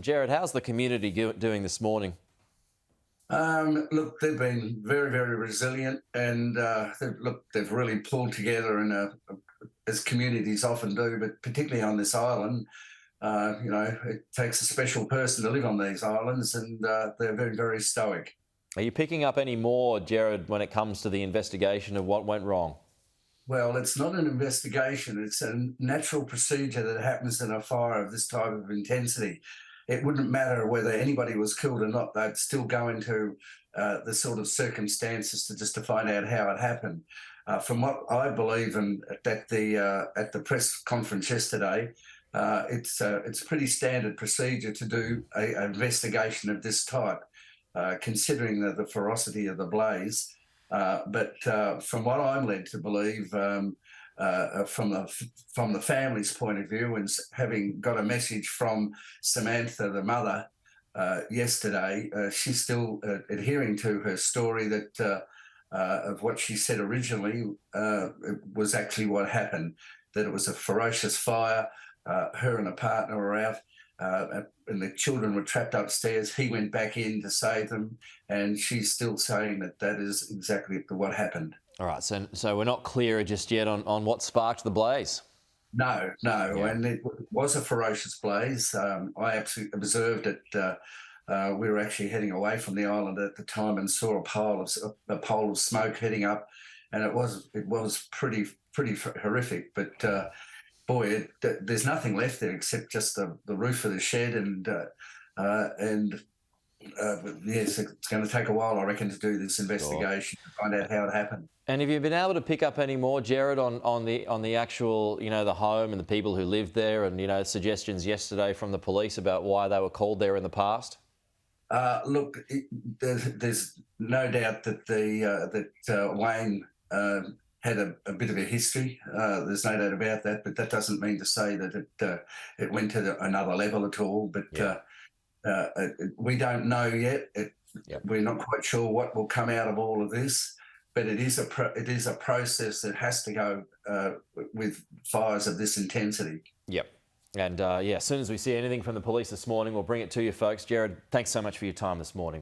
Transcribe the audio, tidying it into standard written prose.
Gerard, how's the community doing this morning? Look, they've been very, very resilient, and they've really pulled together as communities often do, but particularly on this island. It takes a special person to live on these islands, and they're very, very stoic. Are you picking up any more, Gerard, when it comes to the investigation of what went wrong? Well, it's not an investigation, it's a natural procedure that happens in a fire of this type of intensity. It wouldn't matter whether anybody was killed or not, they'd still go into the sort of circumstances to find out how it happened. From what I believe, and at the press conference yesterday, it's pretty standard procedure to do an investigation of this type, considering the ferocity of the blaze. But from what I'm led to believe, from the family's point of view, and having got a message from Samantha, the mother, yesterday, she's still adhering to her story that of what she said originally was actually what happened. That it was a ferocious fire. Her and a partner were out. And the children were trapped upstairs. He went back in to save them, and she's still saying that is exactly what happened. All right, so we're not clear just yet on what sparked the blaze. No, Yeah. and it was a ferocious blaze. I absolutely observed it. We were actually heading away from the island at the time and saw a pole of smoke heading up, and it was pretty horrific. But there's nothing left there except just the roof of the shed, and yes, it's going to take a while, I reckon, to do this investigation to find out how it happened. And have you been able to pick up any more, Gerard, on the actual, the home and the people who lived there, and suggestions yesterday from the police about why they were called there in the past? Look, there's no doubt that Wayne had a bit of a history. There's no doubt about that, but that doesn't mean to say that it went to another level at all. But we don't know yet. We're not quite sure what will come out of all of this. But it is a process that has to go with fires of this intensity. Yep. And as soon as we see anything from the police this morning, we'll bring it to you folks. Gerard, thanks so much for your time this morning.